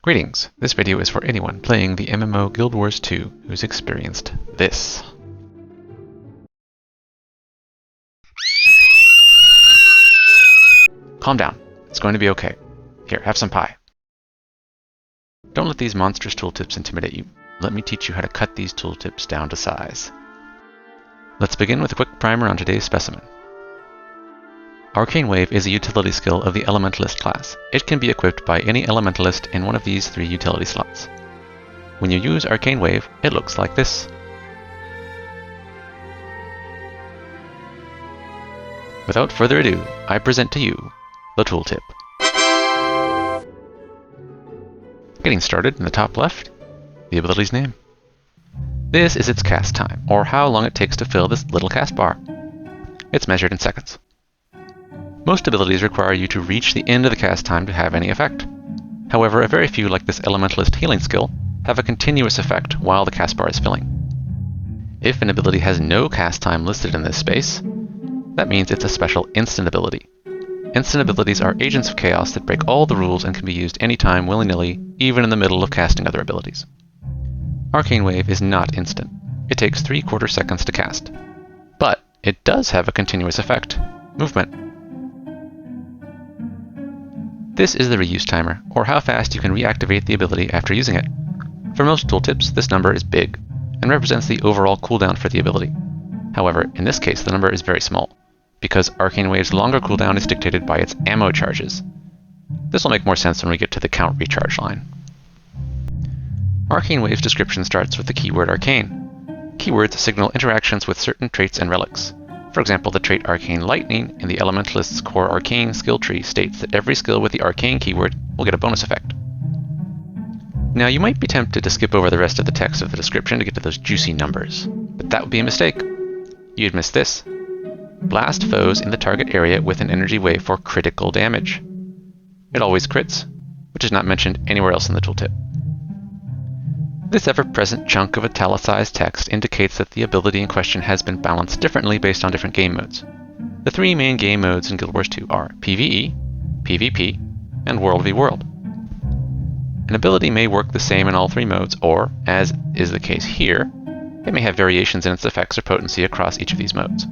Greetings, this video is for anyone playing the MMO Guild Wars 2 who's experienced this. Calm down, it's going to be okay. Here, have some pie. Don't let these monstrous tooltips intimidate you. Let me teach you how to cut these tooltips down to size. Let's begin with a quick primer on today's specimen. Arcane Wave is a utility skill of the Elementalist class. It can be equipped by any Elementalist in one of these 3 utility slots. When you use Arcane Wave, it looks like this. Without further ado, I present to you the tooltip. Getting started in the top left, the ability's name. This is its cast time, or how long it takes to fill this little cast bar. It's measured in seconds. Most abilities require you to reach the end of the cast time to have any effect. However, a very few, like this Elementalist healing skill, have a continuous effect while the cast bar is filling. If an ability has no cast time listed in this space, that means it's a special instant ability. Instant abilities are agents of chaos that break all the rules and can be used anytime willy-nilly, even in the middle of casting other abilities. Arcane Wave is not instant. It takes 3/4 seconds to cast. But it does have a continuous effect: movement. This is the reuse timer, or how fast you can reactivate the ability after using it. For most tooltips, this number is big, and represents the overall cooldown for the ability. However, in this case the number is very small, because Arcane Wave's longer cooldown is dictated by its ammo charges. This will make more sense when we get to the count recharge line. Arcane Wave's description starts with the keyword arcane. Keywords signal interactions with certain traits and relics. For example, the trait Arcane Lightning in the Elementalist's core Arcane skill tree states that every skill with the Arcane keyword will get a bonus effect. Now, you might be tempted to skip over the rest of the text of the description to get to those juicy numbers, but that would be a mistake. You'd miss this. Blast foes in the target area with an energy wave for critical damage. It always crits, which is not mentioned anywhere else in the tooltip. This ever-present chunk of italicized text indicates that the ability in question has been balanced differently based on different game modes. The 3 main game modes in Guild Wars 2 are PvE, PvP, and World v World. An ability may work the same in all 3 modes, or, as is the case here, it may have variations in its effects or potency across each of these modes.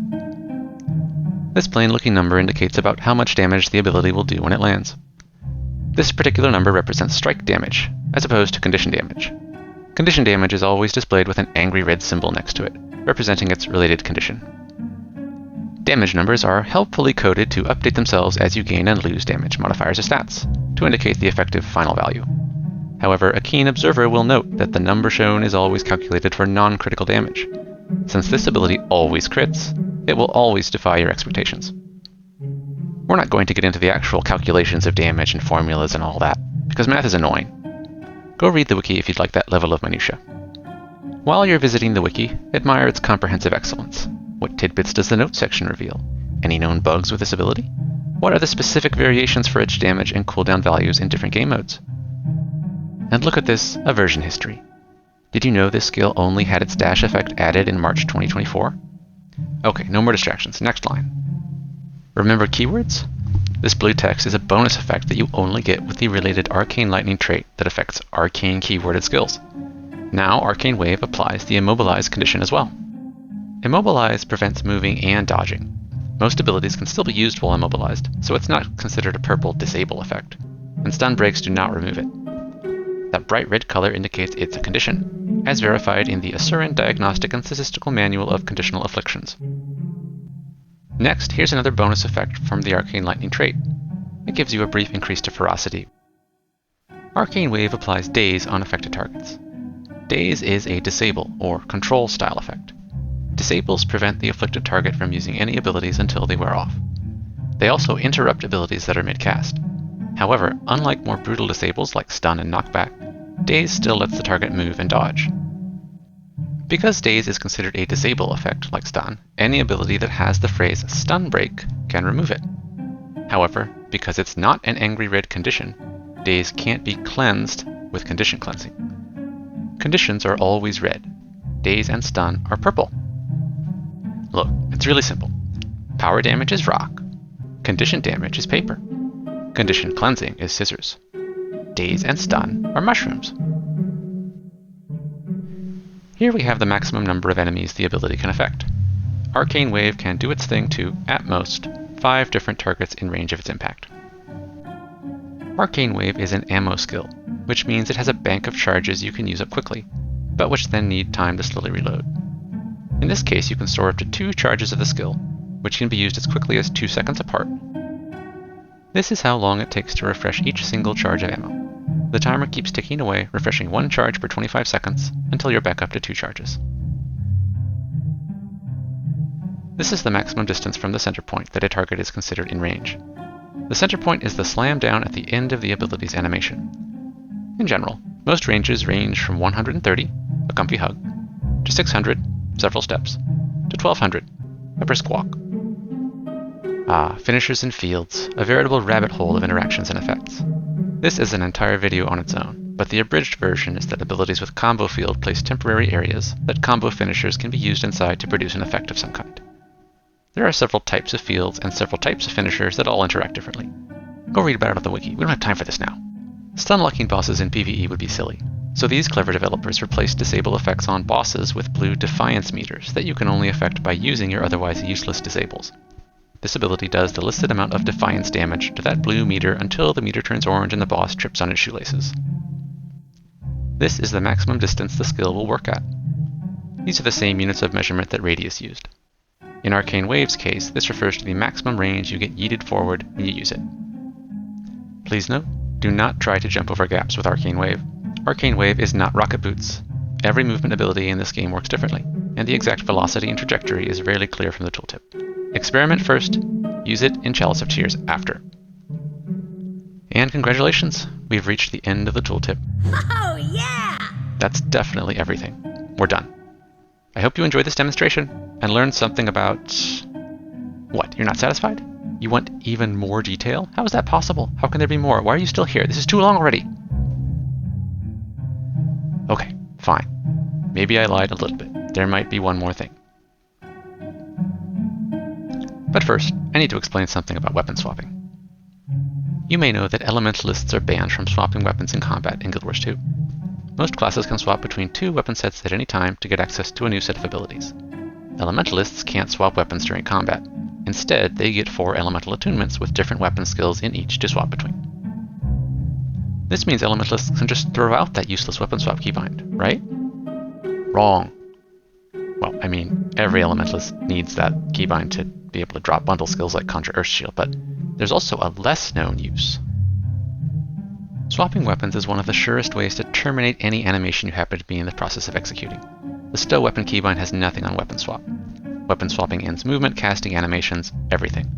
This plain-looking number indicates about how much damage the ability will do when it lands. This particular number represents strike damage, as opposed to condition damage. Condition damage is always displayed with an angry red symbol next to it, representing its related condition. Damage numbers are helpfully coded to update themselves as you gain and lose damage modifiers or stats, to indicate the effective final value. However, a keen observer will note that the number shown is always calculated for non-critical damage. Since this ability always crits, it will always defy your expectations. We're not going to get into the actual calculations of damage and formulas and all that, because math is annoying. Go read the Wiki if you'd like that level of minutia. While you're visiting the Wiki, admire its comprehensive excellence. What tidbits does the notes section reveal? Any known bugs with this ability? What are the specific variations for its damage and cooldown values in different game modes? And look at this, a version history. Did you know this skill only had its dash effect added in March 2024? Okay, no more distractions. Next line. Remember keywords? This blue text is a bonus effect that you only get with the related Arcane Lightning trait that affects Arcane keyworded skills. Now Arcane Wave applies the immobilize condition as well. Immobilize prevents moving and dodging. Most abilities can still be used while immobilized, so it's not considered a purple disable effect, and stun breaks do not remove it. That bright red color indicates it's a condition, as verified in the Asuran Diagnostic and Statistical Manual of Conditional Afflictions. Next, here's another bonus effect from the Arcane Lightning trait. It gives you a brief increase to ferocity. Arcane Wave applies Daze on affected targets. Daze is a disable, or control style effect. Disables prevent the afflicted target from using any abilities until they wear off. They also interrupt abilities that are mid-cast. However, unlike more brutal disables like stun and knockback, Daze still lets the target move and dodge. Because Daze is considered a disable effect, like stun, any ability that has the phrase stun break can remove it. However, because it's not an angry red condition, Daze can't be cleansed with condition cleansing. Conditions are always red. Daze and stun are purple. Look, it's really simple. Power damage is rock. Condition damage is paper. Condition cleansing is scissors. daze and stun, or mushrooms. Here we have the maximum number of enemies the ability can affect. Arcane Wave can do its thing to, at most, 5 different targets in range of its impact. Arcane Wave is an ammo skill, which means it has a bank of charges you can use up quickly, but which then need time to slowly reload. In this case, you can store up to 2 charges of the skill, which can be used as quickly as 2 seconds apart. This is how long it takes to refresh each single charge of ammo. The timer keeps ticking away, refreshing 1 charge per 25 seconds until you're back up to 2 charges. This is the maximum distance from the center point that a target is considered in range. The center point is the slam down at the end of the ability's animation. In general, most ranges range from 130, a comfy hug, to 600, several steps, to 1200, a brisk walk. Finishers and fields, a veritable rabbit hole of interactions and effects. This is an entire video on its own, but the abridged version is that abilities with combo field place temporary areas that combo finishers can be used inside to produce an effect of some kind. There are several types of fields and several types of finishers that all interact differently. Go read about it on the wiki, we don't have time for this now. Stun-locking bosses in PvE would be silly, so these clever developers replaced disable effects on bosses with blue Defiance meters that you can only affect by using your otherwise useless disables. This ability does the listed amount of Defiance damage to that blue meter until the meter turns orange and the boss trips on its shoelaces. This is the maximum distance the skill will work at. These are the same units of measurement that Radius used. In Arcane Wave's case, this refers to the maximum range you get yeeted forward when you use it. Please note, do not try to jump over gaps with Arcane Wave. Arcane Wave is not rocket boots. Every movement ability in this game works differently, and the exact velocity and trajectory is rarely clear from the tooltip. Experiment first, use it in Chalice of Tears after. And congratulations, we've reached the end of the tooltip. Oh yeah! That's definitely everything. We're done. I hope you enjoyed this demonstration and learned something about... What, you're not satisfied? You want even more detail? How is that possible? How can there be more? Why are you still here? This is too long already. Okay, fine. Maybe I lied a little bit. There might be one more thing. But first, I need to explain something about weapon swapping. You may know that elementalists are banned from swapping weapons in combat in Guild Wars 2. Most classes can swap between 2 weapon sets at any time to get access to a new set of abilities. Elementalists can't swap weapons during combat. Instead, they get 4 elemental attunements with different weapon skills in each to swap between. This means elementalists can just throw out that useless weapon swap keybind, right? Wrong. Well, I mean, every elementalist needs that keybind to be able to drop bundle skills like Conjure Earth Shield, but there's also a less known use. Swapping weapons is one of the surest ways to terminate any animation you happen to be in the process of executing. The stow weapon keybind has nothing on weapon swap. Weapon swapping ends movement, casting, animations, everything.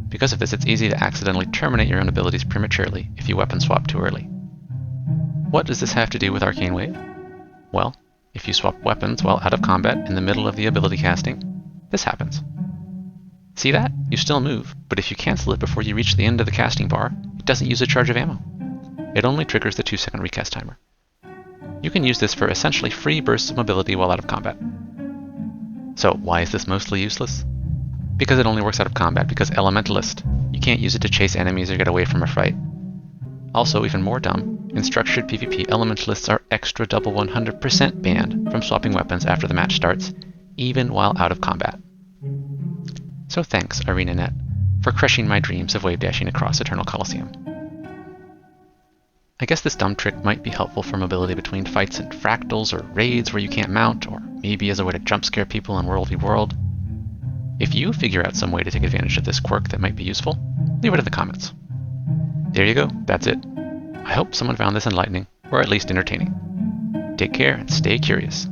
Because of this, it's easy to accidentally terminate your own abilities prematurely if you weapon swap too early. What does this have to do with Arcane Wave? Well, if you swap weapons while out of combat in the middle of the ability casting, this happens. See that? You still move, but if you cancel it before you reach the end of the casting bar, it doesn't use a charge of ammo. It only triggers the 2-second recast timer. You can use this for essentially free bursts of mobility while out of combat. So why is this mostly useless? Because it only works out of combat, because Elementalist. You can't use it to chase enemies or get away from a fight. Also, even more dumb, in structured PvP, Elementalists are extra double 100% banned from swapping weapons after the match starts, even while out of combat. So thanks, ArenaNet, for crushing my dreams of wave dashing across Eternal Coliseum. I guess this dumb trick might be helpful for mobility between fights and fractals or raids where you can't mount, or maybe as a way to jump scare people in World v World. If you figure out some way to take advantage of this quirk that might be useful, leave it in the comments. There you go, that's it. I hope someone found this enlightening, or at least entertaining. Take care and stay curious.